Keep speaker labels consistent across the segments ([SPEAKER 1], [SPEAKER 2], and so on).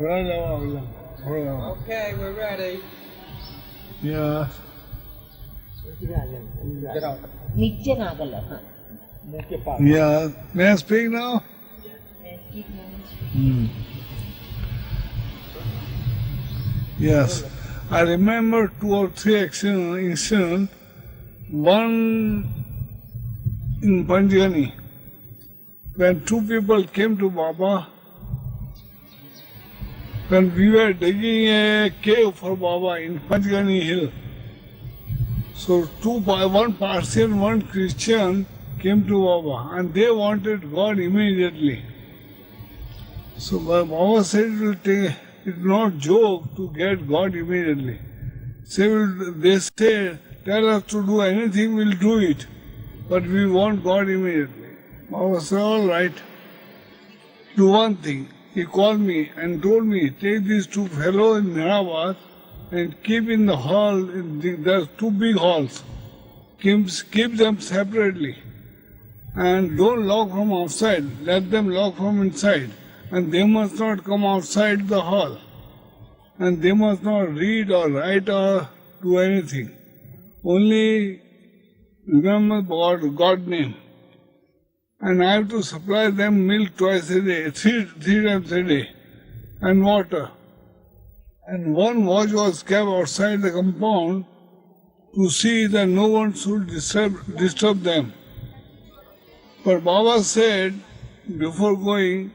[SPEAKER 1] Okay, we're ready.
[SPEAKER 2] Yeah. Yeah. May I speak now? Yes. I remember 2 or 3 incidents. One in Panjani, when 2 people came to Baba, when we were digging a cave for Baba in Panjani hill. So one Persian, one Christian came to Baba and they wanted God immediately. So Baba said it's not joke to get God immediately. They say, tell us to do anything, we'll do it. But we want God immediately. Baba said, all right. Do one thing. He called me and told me, take these 2 fellows in MeherBaba's and keep in the hall, there's 2 big halls. Keep them separately. And don't lock from outside, let them lock from inside. And they must not come outside the hall. And they must not read or write or do anything. Only remember God's name. And I have to supply them milk twice a day, three times a day, and water. And one watch was kept outside the compound to see that no one should disturb them. But Baba said, before going,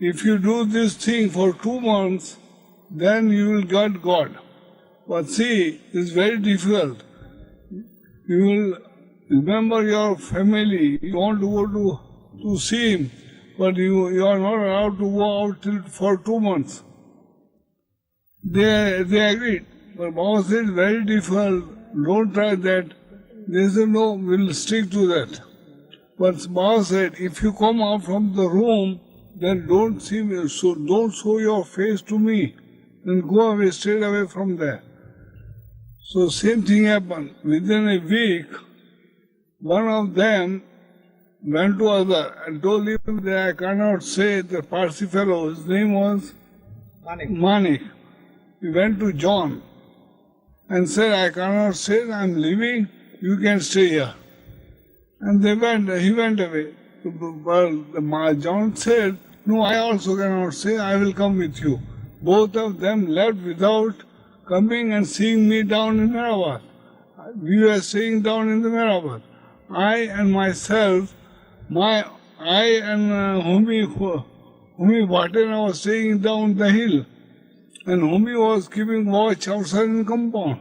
[SPEAKER 2] if you do this thing for 2 months, then you will get God. But see, it's very difficult. You will remember your family, you want to go to see him, but you are not allowed to go out for 2 months. They agreed, but Baba said it's very difficult, don't try that. They said no, we'll stick to that. But Baba said, if you come out from the room, then don't see me, so don't show your face to me, and go away, straight away from there. So same thing happened. Within a week, one of them went to other and told him that I cannot say the Parsi fellow, his name was Manik. He went to John and said, I cannot say, I am leaving, you can stay here. And he went away. But John said, no, I also cannot say, I will come with you. Both of them left without coming and seeing me down in MeherBaba. We were staying down in the MeherBaba. I and myself, I and Humi Bhatena was staying down the hill, and Humi was keeping watch outside in the compound.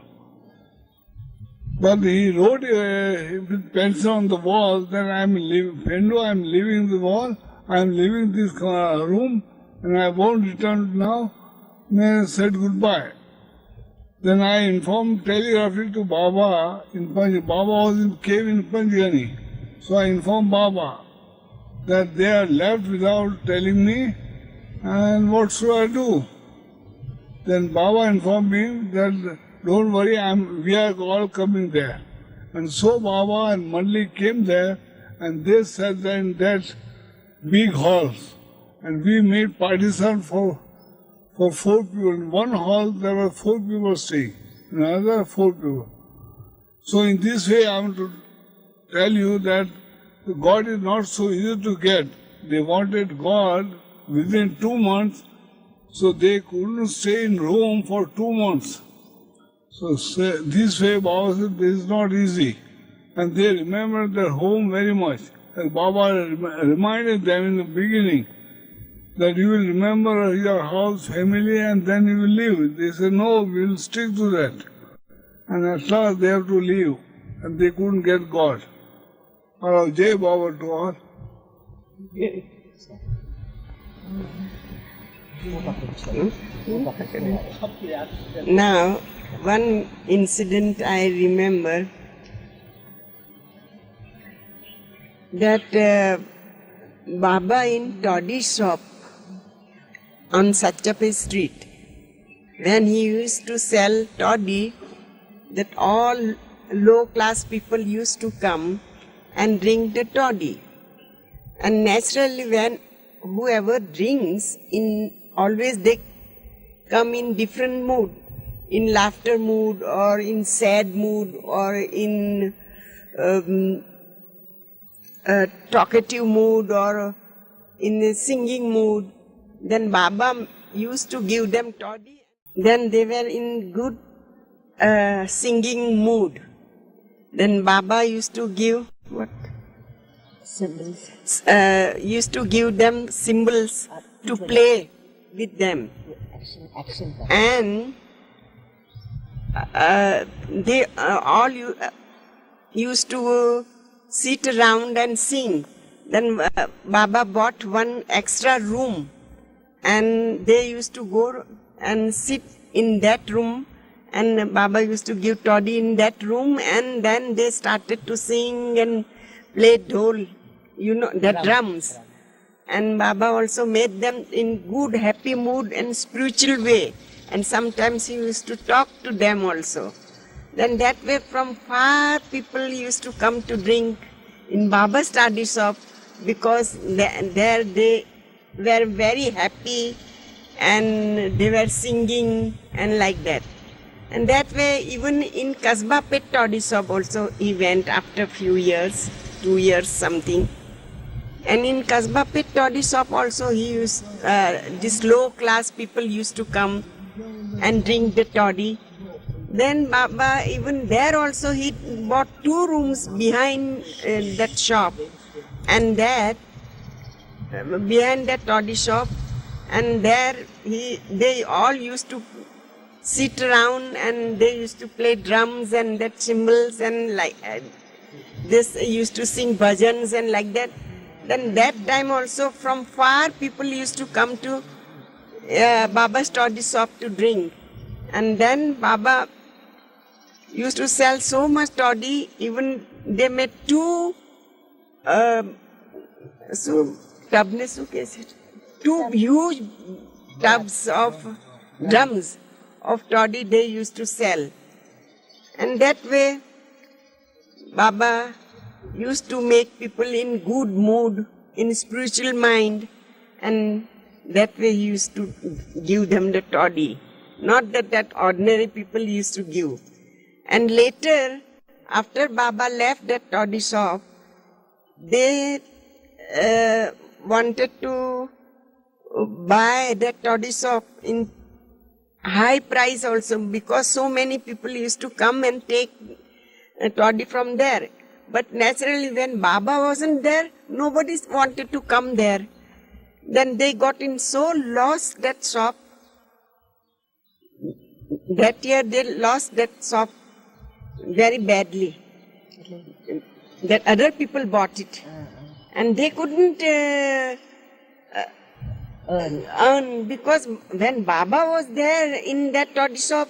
[SPEAKER 2] But he wrote with pencil on the wall that I am leaving, Pendu, I am leaving the wall, I am leaving this room, and I won't return now. Then I said goodbye. Then I informed telegraphy to Baba in Panjani. Baba was in cave in Panjani. So I informed Baba that they are left without telling me, and what should I do? Then Baba informed me that don't worry, we are all coming there. And so Baba and Mandali came there, and they sat there in that big hall. And we made partition for 4 people. In one hall there were 4 people staying, in another 4 people. So in this way I want to tell you that God is not so easy to get. They wanted God within 2 months, so they couldn't stay in Rome for 2 months. So this way Baba said this is not easy. And they remembered their home very much. As Baba reminded them in the beginning that you will remember your house, family, and then you will leave. They said, no, we will stick to that. And at last they have to leave, and they couldn't get God. Hello, Jai Baba to all.
[SPEAKER 3] Now, one incident I remember that Baba in Toddy shop on Satchape street, when he used to sell toddy, that all low class people used to come and drink the toddy. And naturally when whoever drinks, always they come in different mood, in laughter mood or in sad mood or in talkative mood or in a singing mood. Then Baba used to give them toddy. Then they were in good singing mood. Then Baba used to give what?
[SPEAKER 4] Symbols.
[SPEAKER 3] Used to give them symbols to play with them.
[SPEAKER 4] Action.
[SPEAKER 3] And they all used to sit around and sing. Then Baba bought one extra room and they used to go and sit in that room, and Baba used to give toddy in that room, and then they started to sing and play dhol, the drums. And Baba also made them in good, happy mood and spiritual way. And sometimes he used to talk to them also. Then that way from far people used to come to drink in Baba study shop, because there they were very happy and they were singing and like that. And that way even in Kasbah Pet Toddy shop also he went after few years, 2 years something. And in Kasbah Pet Toddy shop also he used, this low class people used to come and drink the toddy. Then Baba, even there also he bought 2 rooms behind that shop, and there, behind that toddy shop, and there they all used to sit around and they used to play drums and that cymbals and like this, used to sing bhajans and like that. Then that time also from far people used to come to Baba's toddy shop to drink. And then Baba used to sell so much toddy, even they made 2 huge tubs of drums of toddy they used to sell. And that way Baba used to make people in good mood, in spiritual mind, and that way he used to give them the toddy. Not that ordinary people used to give. And later, after Baba left that toddy shop, they wanted to buy that toddy shop in high price also, because so many people used to come and take toddy from there. But naturally when Baba wasn't there, nobody wanted to come there. Then they got in so lost that shop. That year they lost that shop very badly. That other people bought it. And they couldn't earn, because when Baba was there in that toddy shop,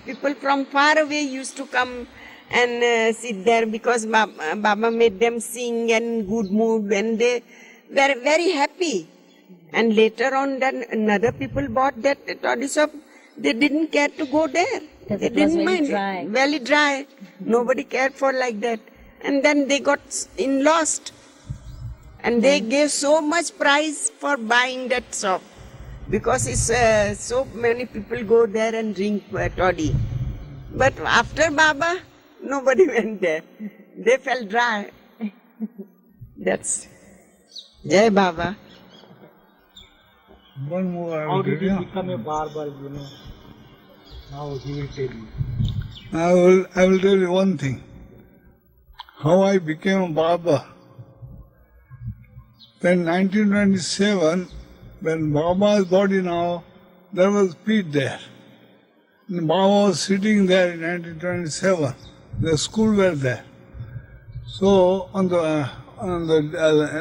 [SPEAKER 3] people from far away used to come and sit there, because Baba made them sing and good mood, and they were very happy. And later on, then another people bought that toddy shop. They didn't care to go there. They didn't mind. Dry. Very dry. Nobody cared for like that. And then they got in lost. And they gave so much price for buying that shop, because it's so many people go there and drink toddy. But after Baba, nobody went there. They felt dry. That's Jai Baba.
[SPEAKER 2] One more.
[SPEAKER 1] How did you become a barber, Now he will tell you.
[SPEAKER 2] I will tell you one thing. How I became a barber. Then 1927, when Baba's body now, there was pit there. And Baba was sitting there in 1927. The school were there. So on the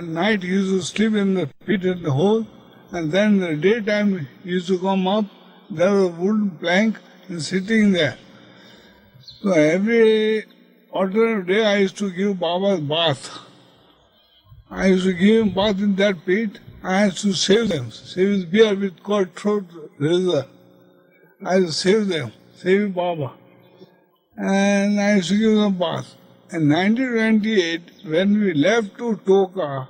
[SPEAKER 2] night he used to sleep in the pit in the hole, and then the daytime he used to come up. There was a wooden plank and sitting there. So every alternate day I used to give Baba's bath. I used to give him bath in that pit. I used to save them. Save his beard with called throat razor. I used to save them. Save Baba. And I used to give them bath. In 1928, when we left to Toka,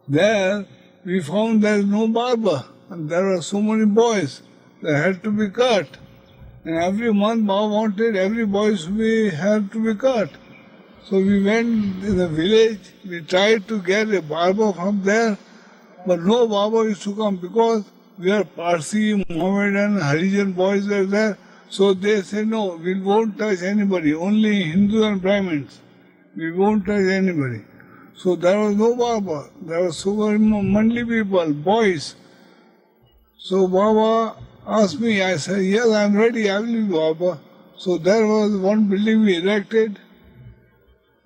[SPEAKER 2] there we found there is no barber. And there were so many boys. that had to be cut. And every month Baba wanted every boy's hair to be cut. So we went in the village, we tried to get a barber from there, but no barber used to come because we are Parsi, Mohammedan, Harijan boys were there. So they said, no, we won't touch anybody, only Hindus and Brahmins. We won't touch anybody. So there was no barber. There were so many Mandali people, boys. So Baba asked me, I said, yes, I am ready, I will be barber. So there was one building we erected,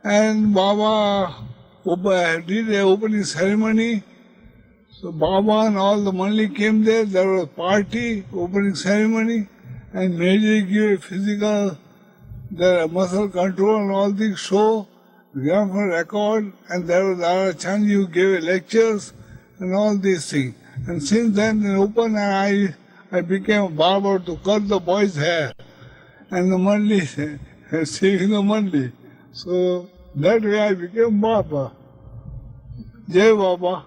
[SPEAKER 2] and Baba did an opening ceremony. So Baba and all the Mandali came there was a party, opening ceremony, and Naja gave physical, muscle control and all things show, gramophone record, and there was Ara Chanji who gave lectures and all these things. And since then in open I became a barber to cut the boys' hair and the Mandali, saving the Mandali. So that way I became barber. Jai Baba.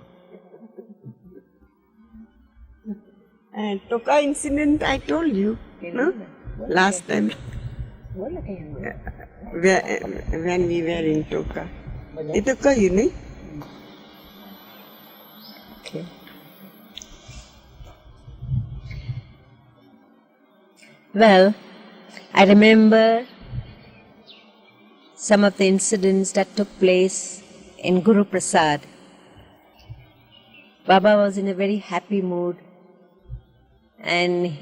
[SPEAKER 3] And Toka incident I told you, no? Last time. When we were in Toka. Itu kayu ni?
[SPEAKER 4] Okay. Well, I remember some of the incidents that took place in Guru Prasad. Baba was in a very happy mood, and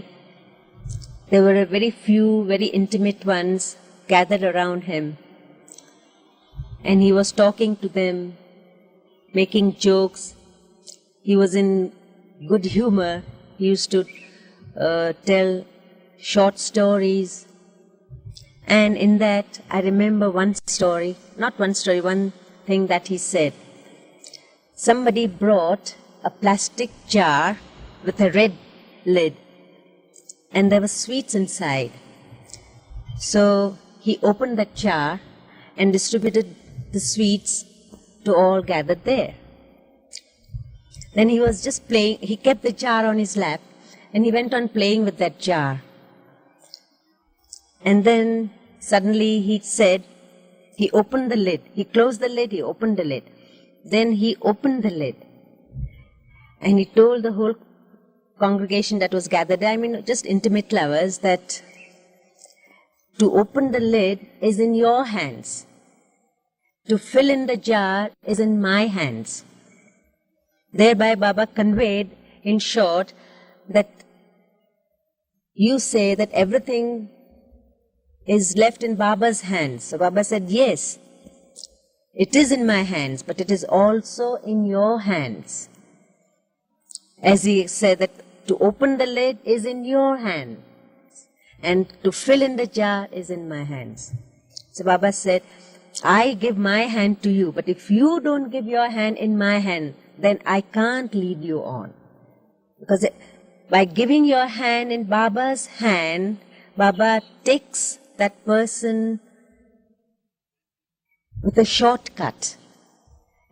[SPEAKER 4] there were a very few, very intimate ones gathered around him. And he was talking to them, making jokes. He was in good humor. He used to tell short stories. And in that, I remember one thing that he said. Somebody brought a plastic jar with a red lid, and there were sweets inside. So he opened that jar and distributed the sweets to all gathered there. Then he was just playing, he kept the jar on his lap, and he went on playing with that jar. And then suddenly he said, he opened the lid. He closed the lid, he opened the lid. Then he opened the lid. And he told the whole congregation that was gathered there, I mean just intimate lovers, that to open the lid is in your hands. To fill in the jar is in my hands. Thereby Baba conveyed, in short, that you say that everything is left in Baba's hands. So Baba said, yes, it is in my hands, but it is also in your hands. As he said that to open the lid is in your hands, and to fill in the jar is in my hands. So Baba said, I give my hand to you, but if you don't give your hand in my hand, then I can't lead you on. Because by giving your hand in Baba's hand, Baba takes that person with a shortcut.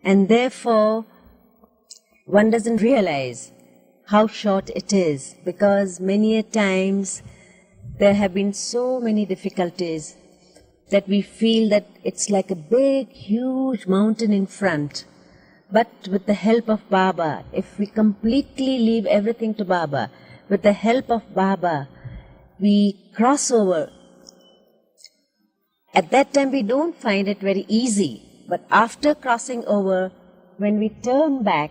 [SPEAKER 4] And therefore, one doesn't realize how short it is, because many a times there have been so many difficulties that we feel that it's like a big, huge mountain in front. But with the help of Baba, if we completely leave everything to Baba, with the help of Baba, we cross over. At that time we don't find it very easy, but after crossing over, when we turn back,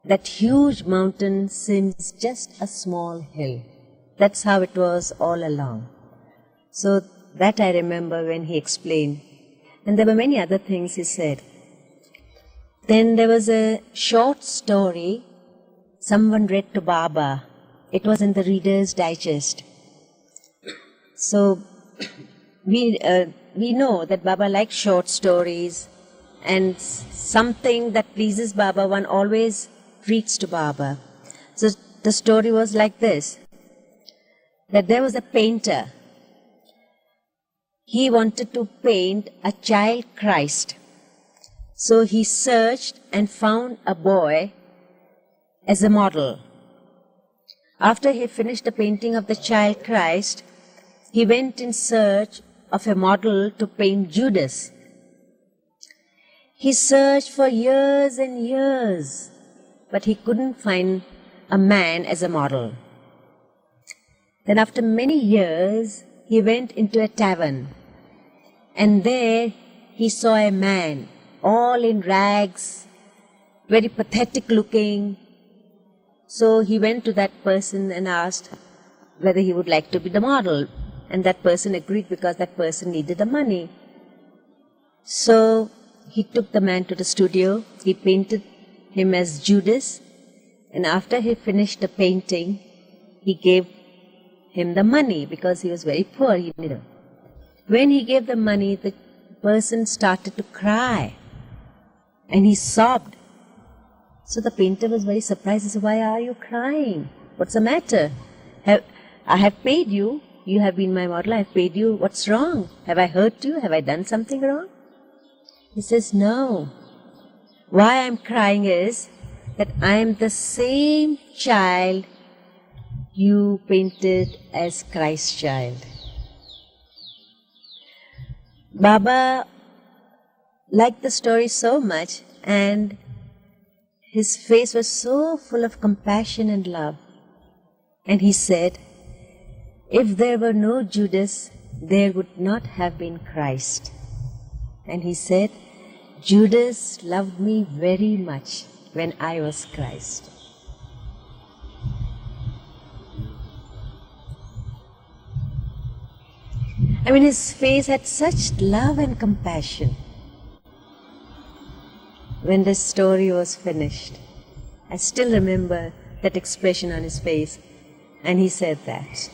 [SPEAKER 4] that huge mountain seems just a small hill. That's how it was all along. So that I remember when he explained. And there were many other things he said. Then there was a short story someone read to Baba. It was in the Reader's Digest. So we know that Baba likes short stories, and something that pleases Baba, one always reads to Baba. So the story was like this, that there was a painter. He wanted to paint a child Christ. So he searched and found a boy as a model. After he finished the painting of the child Christ, he went in search of a model to paint Judas. He searched for years and years, but he couldn't find a man as a model. Then after many years, he went into a tavern, and there he saw a man, all in rags, very pathetic looking. So he went to that person and asked whether he would like to be the model. And that person agreed because that person needed the money. So he took the man to the studio. He painted him as Judas. And after he finished the painting, he gave him the money because he was very poor. When he gave the money, the person started to cry. And he sobbed. So the painter was very surprised. He said, "Why are you crying? What's the matter? I have paid you. You have been my model. I have paid you. What's wrong? Have I hurt you? Have I done something wrong?" He says, "No. Why I'm crying is that I am the same child you painted as Christ's child." Baba liked the story so much, and his face was so full of compassion and love. And he said, if there were no Judas, there would not have been Christ. And he said, Judas loved me very much when I was Christ. I mean, his face had such love and compassion. When the story was finished, I still remember that expression on his face, and he said that.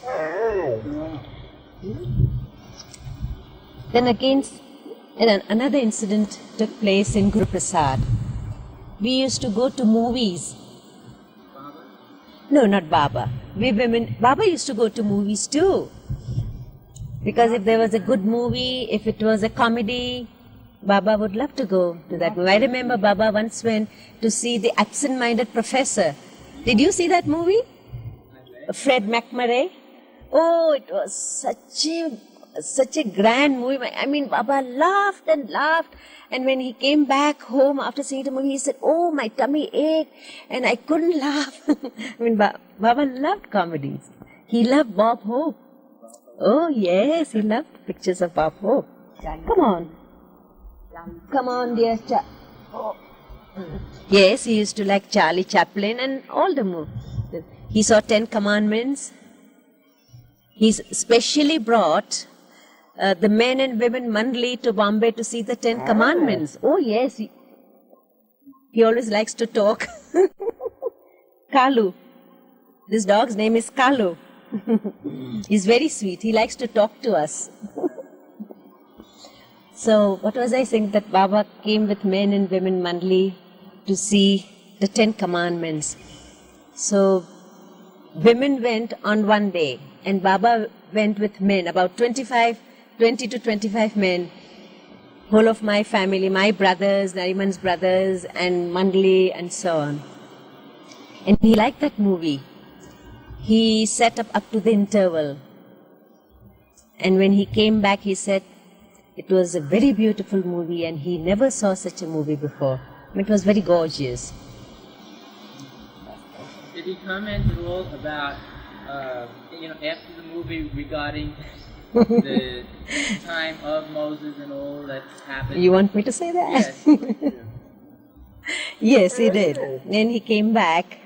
[SPEAKER 4] Then again, another incident took place in Guru Prasad. We used to go to movies. No, not Baba. Baba used to go to movies too. Because if there was a good movie, if it was a comedy, Baba would love to go to that movie. I remember Baba once went to see The Absent-Minded Professor. Did you see that movie? Fred McMurray. Oh, it was such a grand movie. I mean, Baba laughed and laughed. And when he came back home after seeing the movie, he said, oh, my tummy ached and I couldn't laugh. I mean, Baba loved comedies. He loved Bob Hope. Oh, yes, he loved pictures of Bob Hope. Come on. Come on, dear. Yes, he used to like Charlie Chaplin and all the movies. He saw 10 Commandments. He specially brought the men and women Mandali to Bombay to see the 10 Commandments. Oh, yes. He always likes to talk. Kalu. This dog's name is Kalu. He's very sweet. He likes to talk to us. So, what was I saying? That Baba came with men and women Mandali to see the 10 Commandments. So, women went on one day and Baba went with men, about 20 to 25 men, whole of my family, my brothers, Nariman's brothers and Mandali and so on. And he liked that movie. He sat up to the interval. And when he came back, he said, it was a very beautiful movie and he never saw such a movie before. It was very gorgeous.
[SPEAKER 5] Did he comment at all about, after the movie regarding the time of Moses and all that happened?
[SPEAKER 4] You want me to say that?
[SPEAKER 5] Yes.
[SPEAKER 4] Yes, he did. And he came back,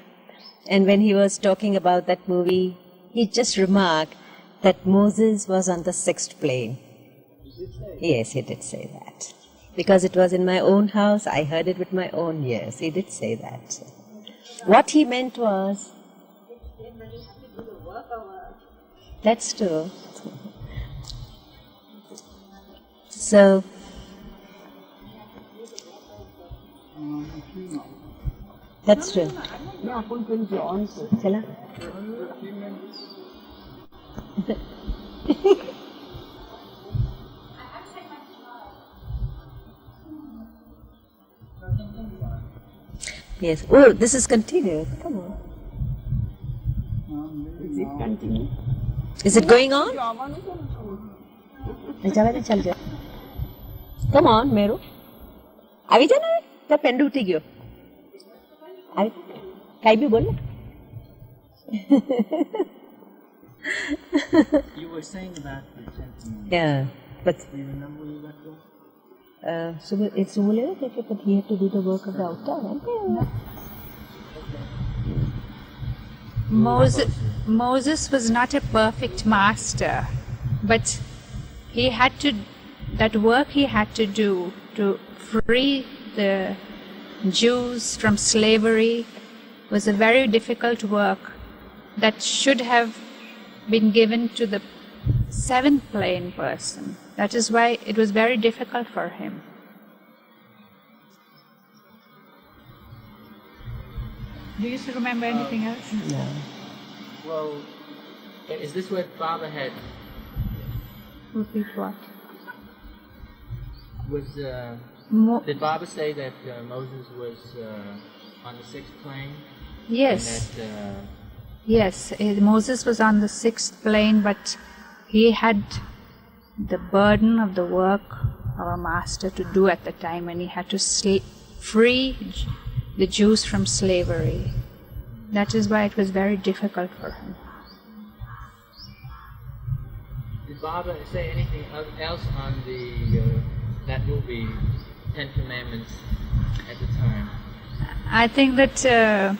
[SPEAKER 4] and when he was talking about that movie, he just remarked that Moses was on the 6th plane. Yes, he did say that. Because it was in my own house, I heard it with my own ears. He did say that. What he meant was, that's true. So, that's true. Chala? Yes. Oh, this is continued. Come on.
[SPEAKER 3] it continue?
[SPEAKER 4] Is it going on? Come on, Meru. Avi jana hai? Ta Pendu uthi gyo. Avi, kai bhi bol.
[SPEAKER 5] You were saying about the gentleman.
[SPEAKER 4] Yeah, but
[SPEAKER 5] Do you remember where you got to?
[SPEAKER 4] it's similar that he had to do the work of the outer.
[SPEAKER 6] Moses was not a perfect master, but he had to, that work he had to do to free the Jews from slavery was a very difficult work that should have been given to the seventh plane person. That is why it was very difficult for him. Do you still remember anything else?
[SPEAKER 4] No.
[SPEAKER 5] Well, is this what Baba had?
[SPEAKER 6] Repeat what?
[SPEAKER 5] Did Baba say that Moses was on the sixth plane?
[SPEAKER 6] Yes.
[SPEAKER 5] And that,
[SPEAKER 6] Yes, Moses was on the sixth plane, but he had the burden of the work of a master to do at the time, and he had to free the Jews from slavery. That is why it was very difficult for him.
[SPEAKER 5] Did Baba say anything else on the that movie, Ten Commandments, at the time?
[SPEAKER 6] I think that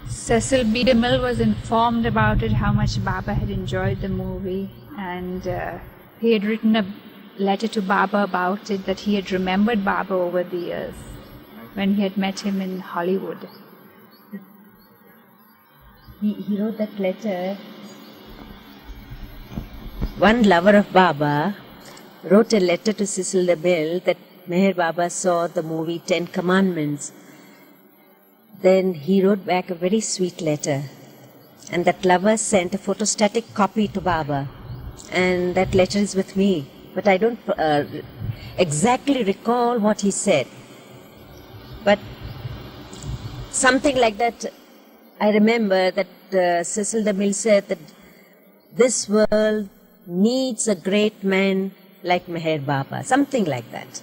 [SPEAKER 6] Cecil B. DeMille was informed about it, how much Baba had enjoyed the movie, and he had written a letter to Baba about it, that he had remembered Baba over the years when he had met him in Hollywood.
[SPEAKER 4] He wrote that letter. One lover of Baba wrote a letter to Cecil DeMille that Meher Baba saw the movie 10 Commandments. Then he wrote back a very sweet letter, and that lover sent a photostatic copy to Baba, and that letter is with me, but I don't exactly recall what he said, but something like that. I remember that Cecil DeMille said that this world needs a great man like Meher Baba, something like that.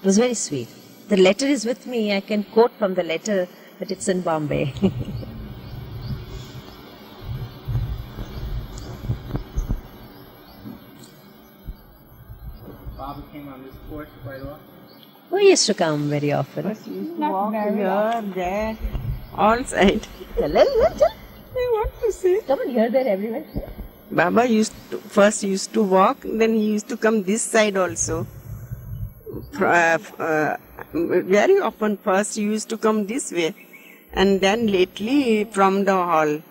[SPEAKER 4] It was very sweet. The letter is with me. I can quote from the letter, but it's in Bombay.
[SPEAKER 5] Baba came on this porch quite often?
[SPEAKER 4] We used to come very often.
[SPEAKER 3] First he used to walk here, there, all sides.
[SPEAKER 4] Tell.
[SPEAKER 3] I want to say.
[SPEAKER 4] Come on, here, there, everywhere.
[SPEAKER 3] Baba first used to walk, then he used to come this side also. Very often first he used to come this way, and then lately from the hall.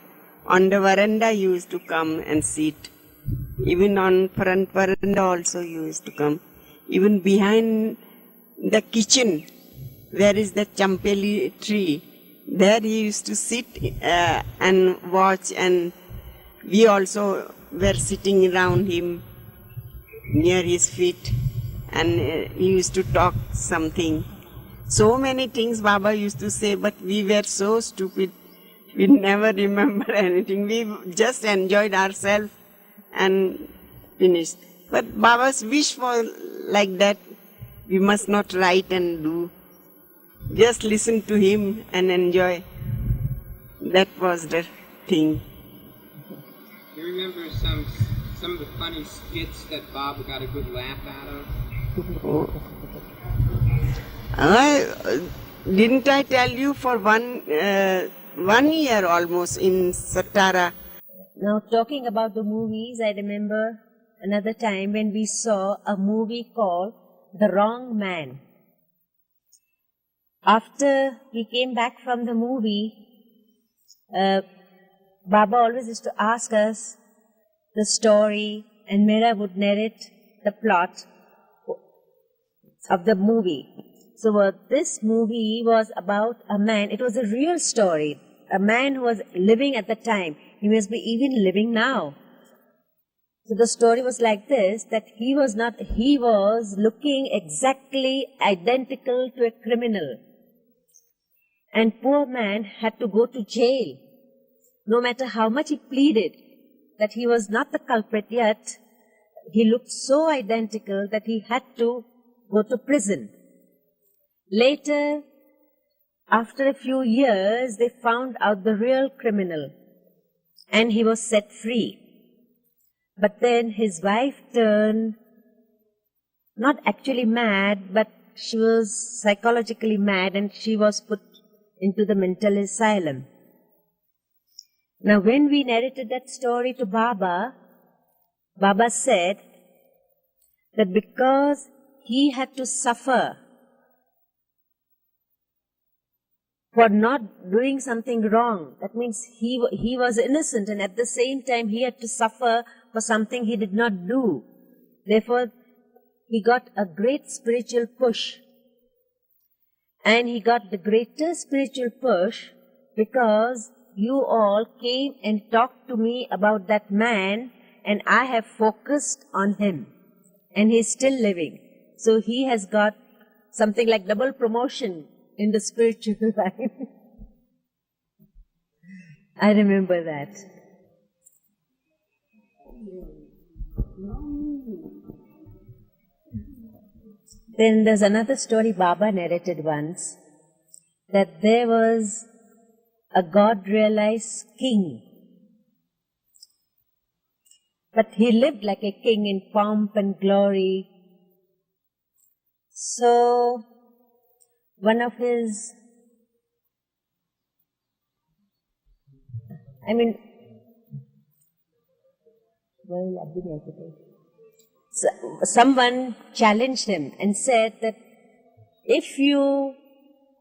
[SPEAKER 3] On the veranda he used to come and sit. Even on front veranda also he used to come. Even behind the kitchen, where is the champeli tree, there he used to sit and watch, and we also were sitting around him near his feet, and he used to talk something. So many things Baba used to say, but we were so stupid. We never remember anything. We just enjoyed ourselves and finished. But Baba's wish was like that. We must not write and do. Just listen to him and enjoy. That was the thing.
[SPEAKER 7] Do you remember some of the funny skits that Baba got a good laugh out of?
[SPEAKER 3] Didn't I tell you for 1 year almost in Satara?
[SPEAKER 4] Now, talking about the movies, I remember another time when we saw a movie called The Wrong Man. After we came back from the movie, Baba always used to ask us the story, and Meera would narrate the plot of the movie. So this movie was about a man. It was a real story. A man who was living at the time. He must be even living now. So the story was like this, that he was looking exactly identical to a criminal. And poor man had to go to jail. no matter how much he pleaded that he was not the culprit, yet he looked so identical that he had to go to prison. Later, after a few years, they found out the real criminal and he was set free. But then his wife turned not actually mad, but she was psychologically mad and she was put into the mental asylum. Now, when we narrated that story to Baba, Baba said that because he had to suffer for not doing something wrong, that means he was innocent, and at the same time he had to suffer for something he did not do. Therefore, he got a great spiritual push. And he got the greatest spiritual push because you all came and talked to me about that man, and I have focused on him. And he's still living. So he has got something like double promotion in the spiritual life. I remember that. Then there's another story Baba narrated once, that there was a God-realized king. But he lived like a king in pomp and glory. So, one of his, someone challenged him and said that if you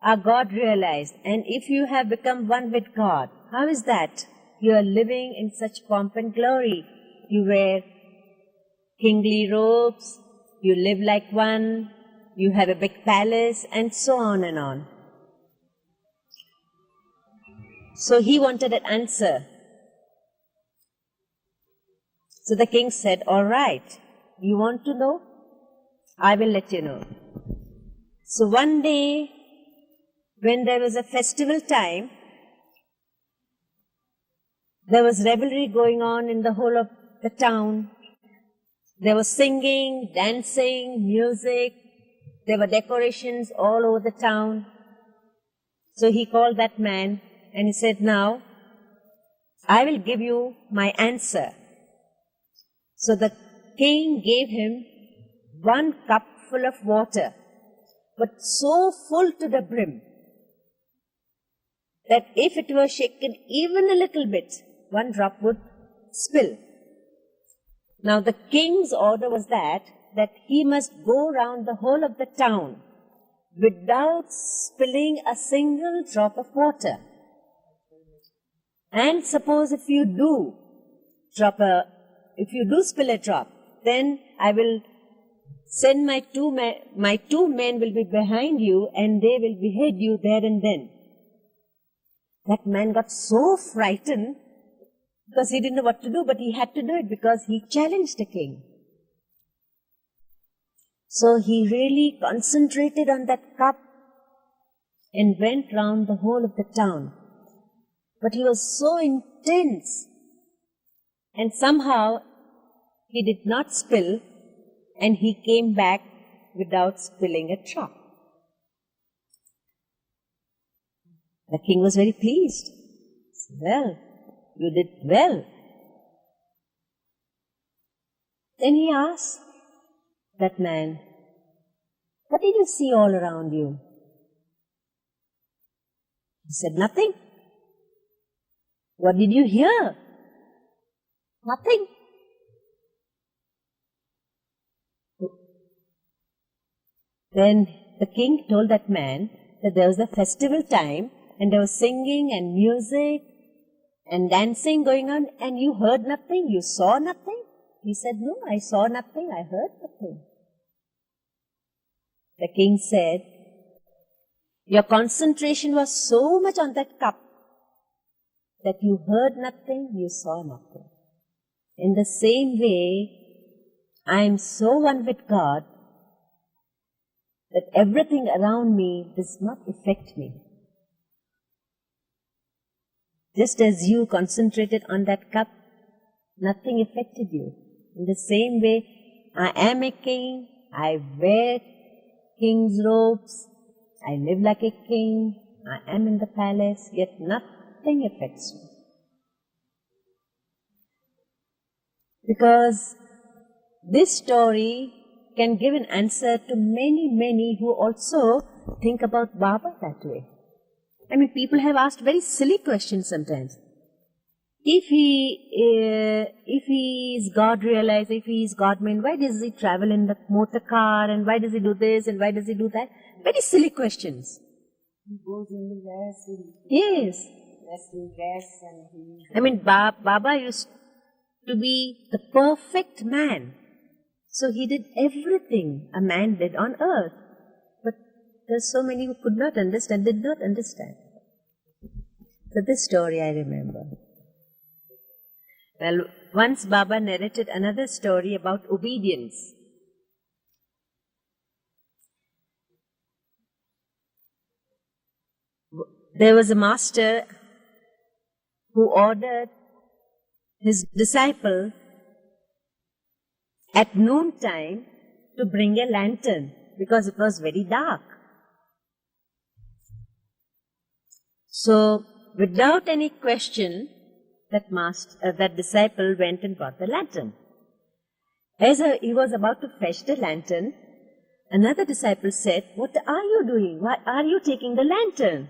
[SPEAKER 4] are God realized and if you have become one with God, how is that? You are living in such pomp and glory. You wear kingly robes, you live like one, you have a big palace, and so on and on. So he wanted an answer. So the king said, all right, you want to know? I will let you know. So one day, when there was a festival time, there was revelry going on in the whole of the town. There was singing, dancing, music. There were decorations all over the town. So he called that man and he said, now, I will give you my answer. So the king gave him 1 cup full of water, but so full to the brim that if it were shaken even a little bit, 1 drop would spill. Now the king's order was that he must go round the whole of the town without spilling a single drop of water. And suppose if you do spill a drop, then I will send my two men will be behind you and they will behead you there and then. That man got so frightened because he didn't know what to do, but he had to do it because he challenged the king. So he really concentrated on that cup and went round the whole of the town. But he was so intense, and somehow he did not spill, and he came back without spilling a drop. The king was very pleased. He said, well, you did well. Then he asked that man, what did you see all around you? He said, nothing. What did you hear? Nothing. Then the king told that man that there was a festival time and there was singing and music and dancing going on, and you heard nothing, you saw nothing? He said, no, I saw nothing, I heard nothing. The king said, your concentration was so much on that cup that you heard nothing, you saw nothing. In the same way, I am so one with God that everything around me does not affect me. Just as you concentrated on that cup, nothing affected you. In the same way, I am a king, I wear king's robes, I live like a king, I am in the palace, yet nothing affects me. Because this story can give an answer to many who also think about Baba that way. I mean, people have asked very silly questions sometimes. If he is God realized, if he is God man, why does he travel in the motor car, and why does he do this and why does he do that? Very silly questions.
[SPEAKER 3] He goes in the dress,
[SPEAKER 4] Yes.
[SPEAKER 3] western dress, and he...
[SPEAKER 4] I mean, Baba used to be the perfect man. So he did everything a man did on earth. But there's so many who could not understand, did not understand. So this story I remember. Well, once Baba narrated another story about obedience. There was a master who ordered his disciple at noontime to bring a lantern because it was very dark. So, without any question, that disciple went and brought the lantern. As he was about to fetch the lantern, another disciple said, "What are you doing? Why are you taking the lantern?"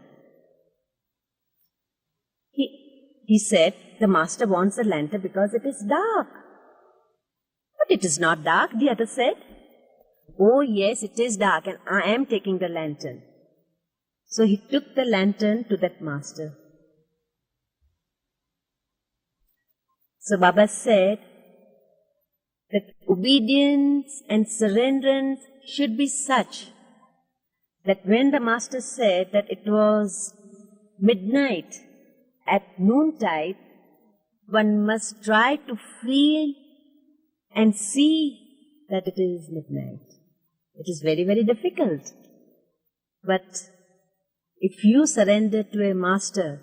[SPEAKER 4] He said, "The master wants the lantern because it is dark." "But it is not dark," the other said. "Oh yes, it is dark, and I am taking the lantern." So he took the lantern to that master. So Baba said that obedience and surrenderance should be such that when the master said that it was midnight, at noontide, one must try to feel and see that it is midnight. It is very difficult. But if you surrender to a master,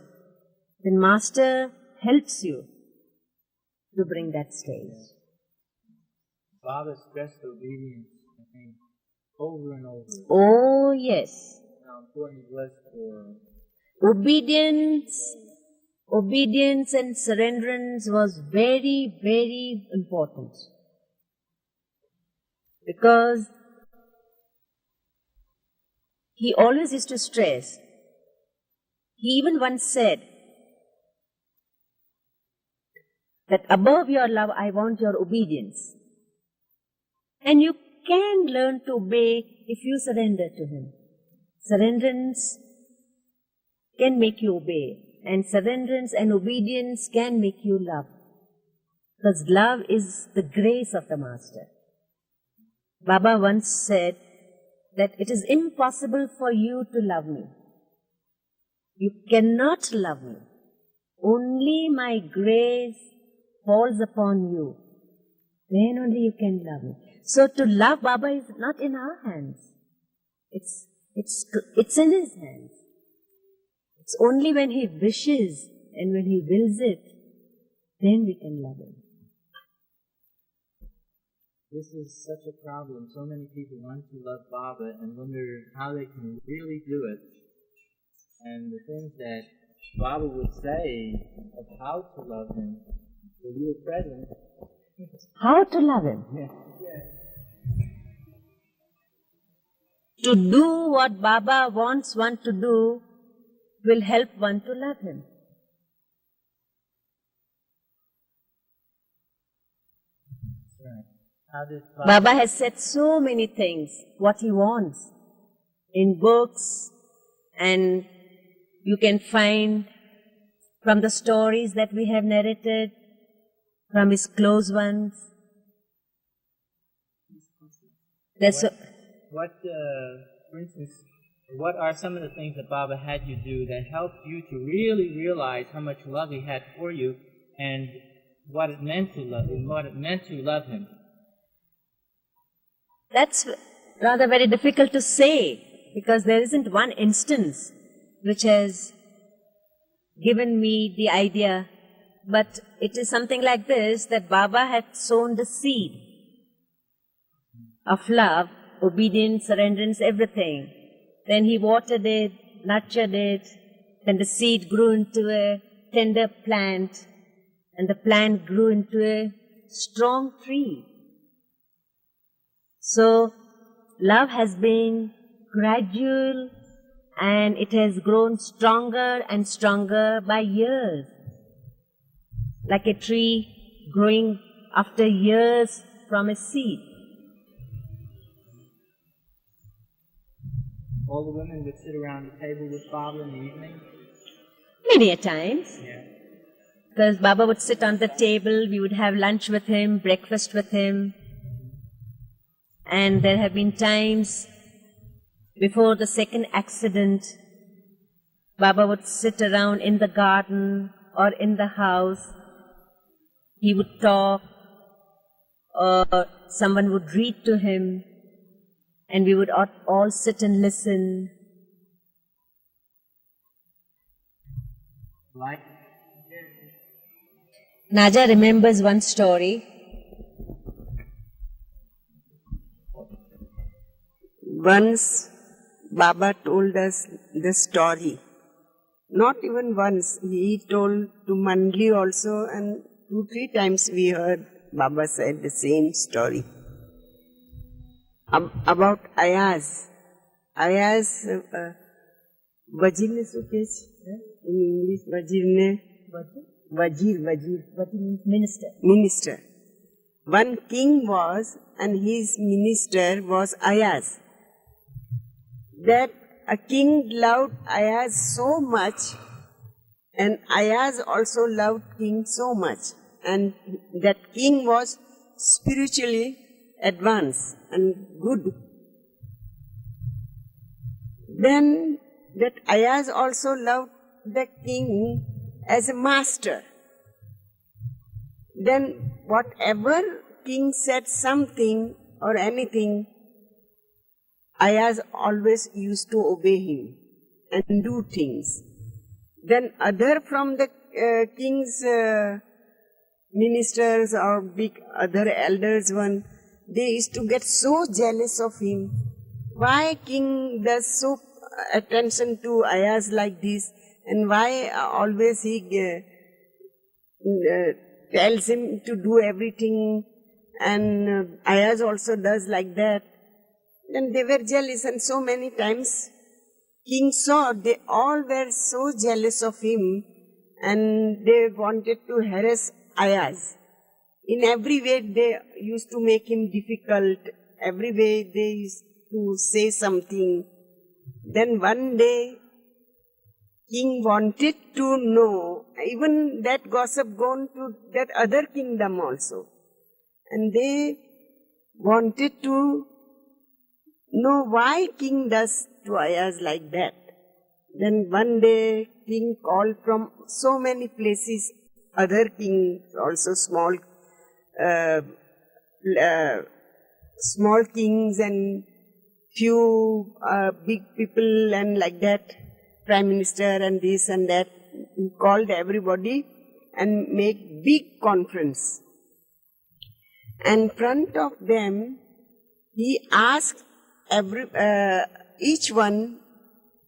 [SPEAKER 4] then master helps you to bring that stage.
[SPEAKER 5] Baba stressed obedience, I think, over and over.
[SPEAKER 4] Oh, yes.
[SPEAKER 5] How important it was for
[SPEAKER 4] Obedience and surrenderance was very important. Because he always used to stress. He even once said that above your love, I want your obedience. And you can learn to obey if you surrender to him. Surrenderance can make you obey. And surrenderance and obedience can make you love. Because love is the grace of the Master. Baba once said that it is impossible for you to love me. You cannot love me. Only my grace falls upon you. Then only you can love me. So to love Baba is not in our hands. It's in his hands. It's only when he wishes and when he wills it, then we can love him.
[SPEAKER 5] This is such a problem. So many people want to love Baba and wonder how they can really do it. And the things that Baba would say of how to love him, well, you were present.
[SPEAKER 4] How to love him?
[SPEAKER 5] Yeah.
[SPEAKER 4] To do what Baba wants one to do will help one to love him.
[SPEAKER 5] Right. How did
[SPEAKER 4] Baba has said so many things, what he wants, in books, and you can find from the stories that we have narrated, from his close ones.
[SPEAKER 5] For instance, what are some of the things that Baba had you do that helped you to really realize how much love he had for you and what it meant to love him,
[SPEAKER 4] That's rather very difficult to say because there isn't one instance which has given me the idea. But it is something like this, that Baba had sown the seed of love, obedience, surrenderance, everything. Then he watered it, nurtured it, then the seed grew into a tender plant, and the plant grew into a strong tree. So, love has been gradual, and it has grown stronger and stronger by years. Like a tree growing after years from a seed.
[SPEAKER 5] All the women would sit around the table with Baba in the evening?
[SPEAKER 4] Many a times.
[SPEAKER 5] Yeah.
[SPEAKER 4] Because Baba would sit on the table, we would have lunch with him, breakfast with him. And there have been times before the second accident, Baba would sit around in the garden or in the house. He would talk, or someone would read to him, and we would all sit and listen.
[SPEAKER 5] Like?
[SPEAKER 4] Naja remembers one story.
[SPEAKER 3] Once Baba told us the story. Not even once. He told to Mandali also, and 2-3 times we heard Baba said the same story. About Ayaz. Ayaz, Wazir ne sukesh? In English, Wazir ne? Wazir.
[SPEAKER 4] What means minister?
[SPEAKER 3] Minister. One king was, and his minister was Ayaz. That a king loved Ayaz so much, and Ayaz also loved king so much, and that king was spiritually advanced and good. Then that Ayaz also loved the king as a master. Then whatever king said something or anything, Ayaz always used to obey him and do things. Then other from the king's ministers or big other elders they used to get so jealous of him. Why king does so attention to Ayaz like this, and why always he tells him to do everything, and Ayaz also does like that. Then they were jealous, and so many times king saw they all were so jealous of him, and they wanted to harass Ayaz. In every way they used to make him difficult, every way they used to say something. Then one day king wanted to know, even that gossip gone to that other kingdom also. And they wanted to know why king does to Ayaz like that. Then one day king called from so many places, other kings also, small kings and few big people and like that, prime minister and this and that. He called everybody and make big conference. And in front of them, he asked each one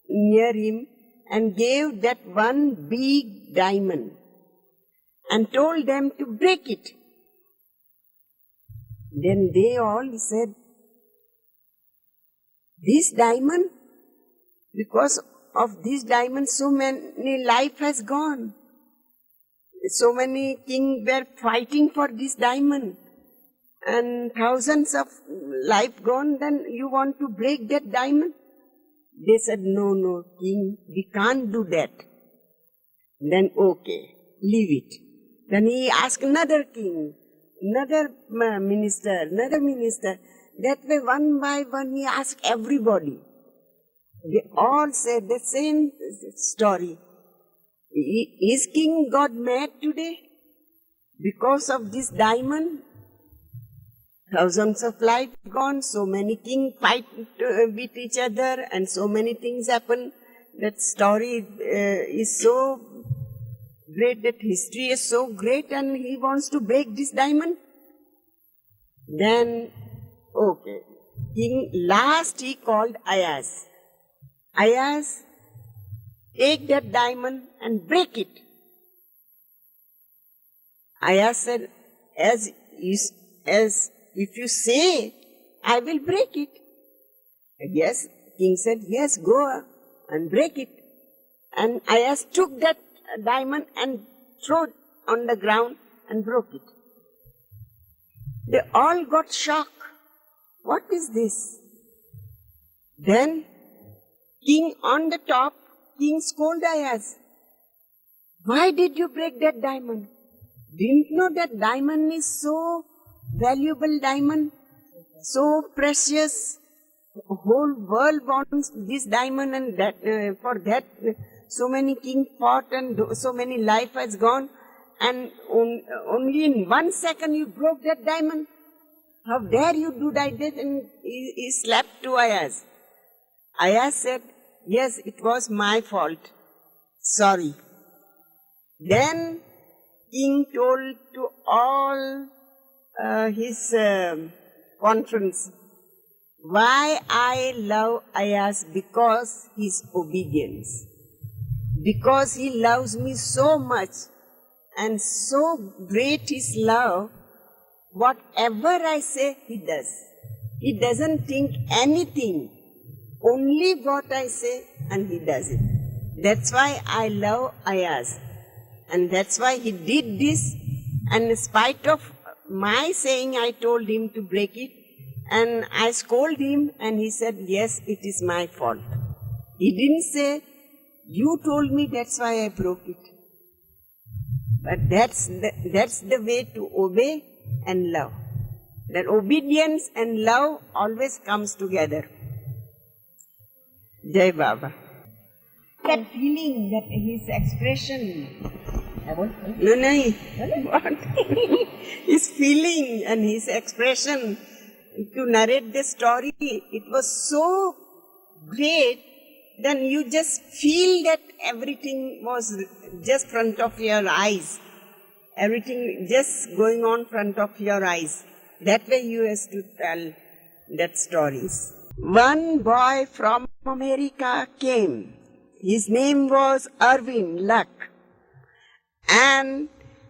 [SPEAKER 3] near him and gave that one big diamond and told them to break it. Then they all said, this diamond, because of this diamond so many life has gone. So many kings were fighting for this diamond, and thousands of life gone, then you want to break that diamond? They said, no, king, we can't do that. Then okay, leave it. Then he asked another king, another minister. That way one by one he asked everybody. They all said the same story. Is king got mad today? Because of this diamond? Thousands of life gone, so many kings fight with each other, and so many things happen. That story is so great, that history is so great and he wants to break this diamond. Then, okay, last he called Ayaz. Ayaz, take that diamond and break it. Ayaz said, as if you say, I will break it. Yes, king said, yes, go and break it. And Ayaz took that diamond and threw it on the ground and broke it. They all got shocked. What is this? Then, king on the top, king scolded Ayaz. Why did you break that diamond? Didn't know that diamond is so valuable diamond, so precious. Whole world wants this diamond, and that for that so many kings fought and so many life has gone, and only in 1 second you broke that diamond. How dare you do that? And he slapped to Ayaz. Ayaz said, yes, it was my fault. Sorry. Then king told to all his conference, why I love Ayaz, because his obedience. Because he loves me so much and so great his love, whatever I say, he does. He doesn't think anything, only what I say and he does it. That's why I love Ayaz. And that's why he did this, and in spite of my saying, I told him to break it, and I scolded him, and he said, yes, it is my fault. He didn't say, you told me, that's why I broke it. But that's the way to obey and love. That obedience and love always comes together. Jai Baba. That feeling, that his expression, his feeling and his expression to narrate the story, it was so great, then you just feel that everything was just front of your eyes. Everything just going on front of your eyes. That way you used to tell that stories. One boy from America came. His name was Irwin Luck. And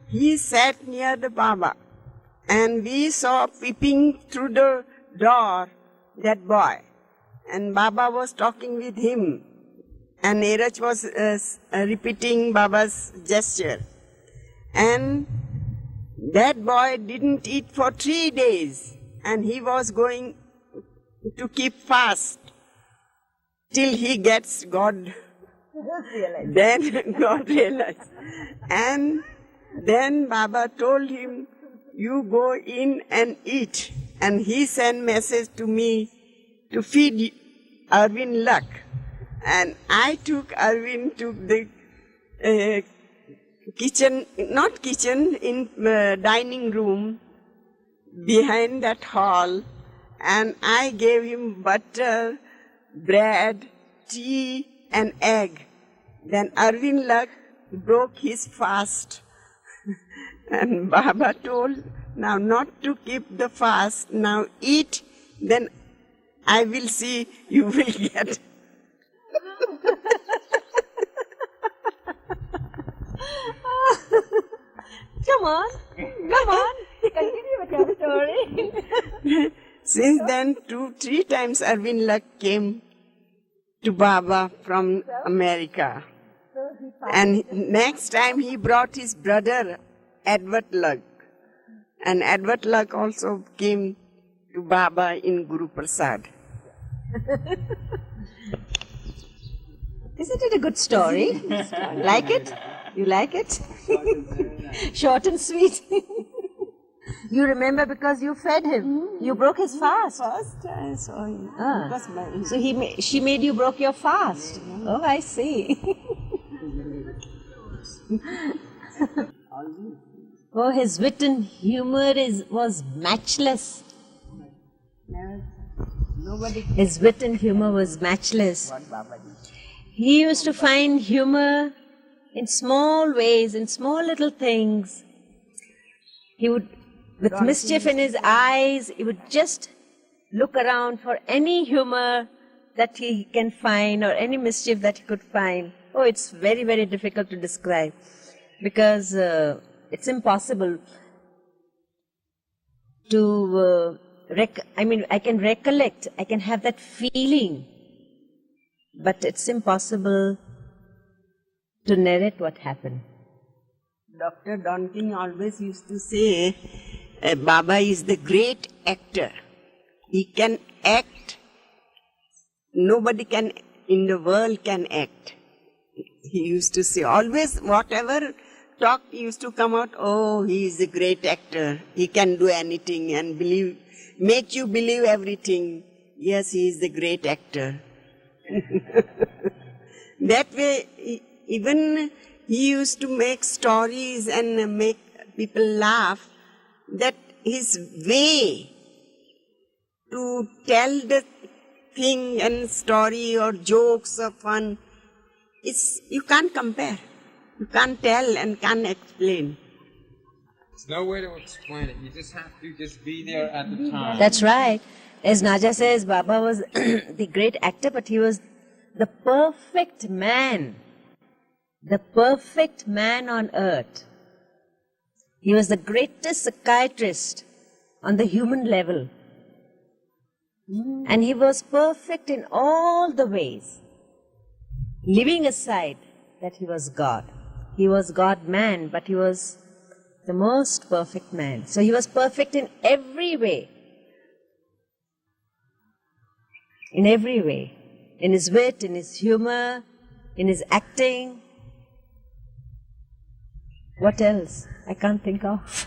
[SPEAKER 3] he sat near the Baba. And we saw peeping through the door that boy. And Baba was talking with him. And Neeraj was repeating Baba's gesture. And that boy didn't eat for 3 days. And he was going to keep fast till he gets God. Then God realized. And then Baba told him, you go in and eat. And he sent message to me to feed Irwin Luck. And I took Irwin to the kitchen, not kitchen, in dining room behind that hall. And I gave him butter, bread, tea and egg. Then Irwin Luck broke his fast. And Baba told, now not to keep the fast, now eat, then I will see you will get.
[SPEAKER 4] Come on, continue with your story.
[SPEAKER 3] Since then, 2-3 times Irwin Luck came to Baba from America. And next time he brought his brother, Edward Luck. And Edward Luck also came to Baba in Guru Prasad.
[SPEAKER 4] Isn't it a good story? Like it? You like it? Short and sweet. You remember because you fed him. You broke his fast.
[SPEAKER 3] First I saw him.
[SPEAKER 4] So she made you broke your fast. Oh, I see. Oh, his wit and humor was matchless. His wit and humor was matchless. He used to find humor in small ways, in small little things. He would, with mischief in his eyes, he would just look around for any humor that he can find or any mischief that he could find. Oh, it's very, very difficult to describe because it's impossible to, I can recollect, I can have that feeling, but it's impossible to narrate what happened.
[SPEAKER 3] Dr. Don King always used to say, Baba is the great actor. He can act. Nobody can in the world can act. He used to say, always whatever talk used to come out, oh, he is a great actor. He can do anything and make you believe everything. Yes, he is the great actor. That way, even he used to make stories and make people laugh. That his way to tell the thing and story or jokes or fun, you can't compare. You can't tell and can't explain.
[SPEAKER 7] There's no way to explain it. You just have to just be there at the time.
[SPEAKER 4] That's right. As Naja says, Baba was the great actor, but he was the perfect man. The perfect man on earth. He was the greatest psychiatrist on the human level. And he was perfect in all the ways. Leaving aside that he was God. He was God-man, but he was the most perfect man. So he was perfect in every way. In every way. In his wit, in his humor, in his acting. What else? I can't think of.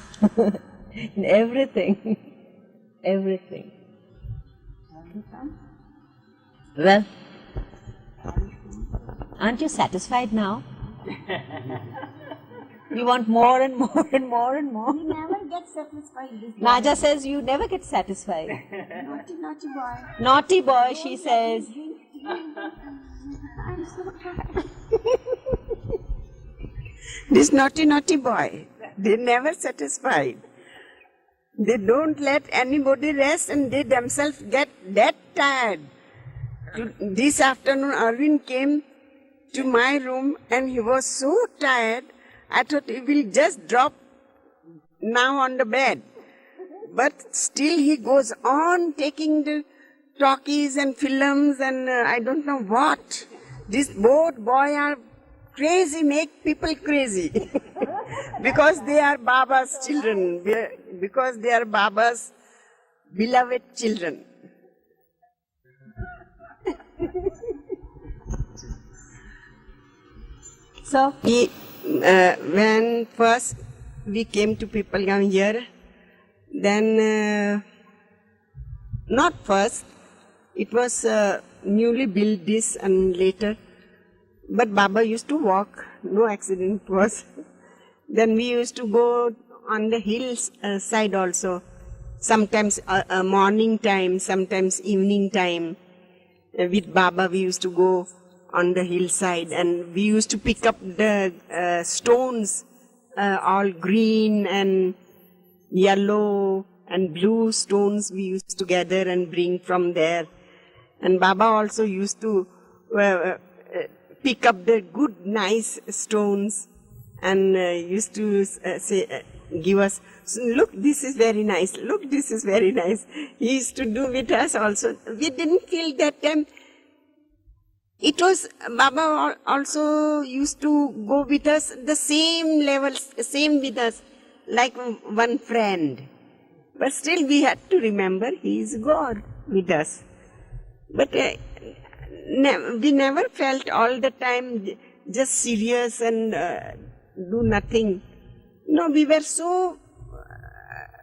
[SPEAKER 4] In everything. Everything. Well, aren't you satisfied now? You want more and more and more and more?
[SPEAKER 8] We never get satisfied.
[SPEAKER 4] Naja says you never get satisfied.
[SPEAKER 8] Naughty, naughty boy.
[SPEAKER 4] Naughty boy, she says.
[SPEAKER 8] I'm so tired.
[SPEAKER 3] This naughty, naughty boy, they never satisfied. They don't let anybody rest and they themselves get that tired. This afternoon, Irwin came to my room and he was so tired, I thought he will just drop now on the bed. But still he goes on taking the talkies and films and I don't know what. These both boys are crazy, make people crazy. Because they are Baba's children, because they are Baba's beloved children.
[SPEAKER 4] So,
[SPEAKER 3] when first we came to Pipalgam here, then not first, it was newly built this and later, but Baba used to walk, no accident was. Then we used to go on the hills side also, sometimes morning time, sometimes evening time. With Baba we used to go on the hillside and we used to pick up the stones, all green and yellow and blue stones we used to gather and bring from there. And Baba also used to pick up the good, nice stones and used to give us, look, this is very nice, look, this is very nice. He used to do with us also. We didn't feel that time. It was, Baba also used to go with us the same level, same with us, like one friend. But still we had to remember he is God with us. But we never felt all the time just serious and do nothing. No, we were so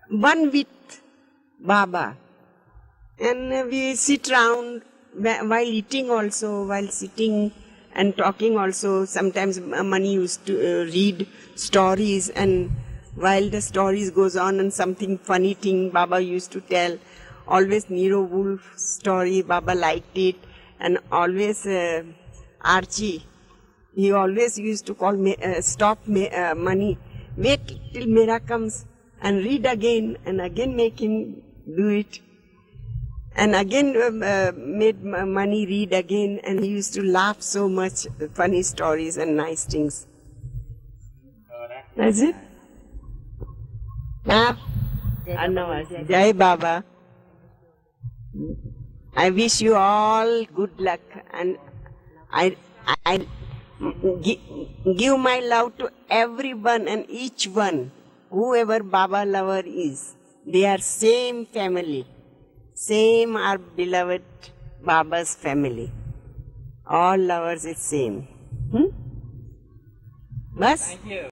[SPEAKER 3] one with Baba. And we sit round while eating also, while sitting and talking also. Sometimes Mani used to read stories, and while the stories goes on and something funny thing Baba used to tell, always Nero Wolf story, Baba liked it, and always Archie He always used to call me, stop money, wait till Mera comes and read again and again make him do it. And again made money read again, and he used to laugh so much, funny stories and nice things. That's it. Now, Arnavaz, Jai Baba. I wish you all good luck, and I give my love to everyone and each one, whoever Baba lover is. They are same family. Same our beloved Baba's family. All lovers is same. Bas?
[SPEAKER 7] Thank you.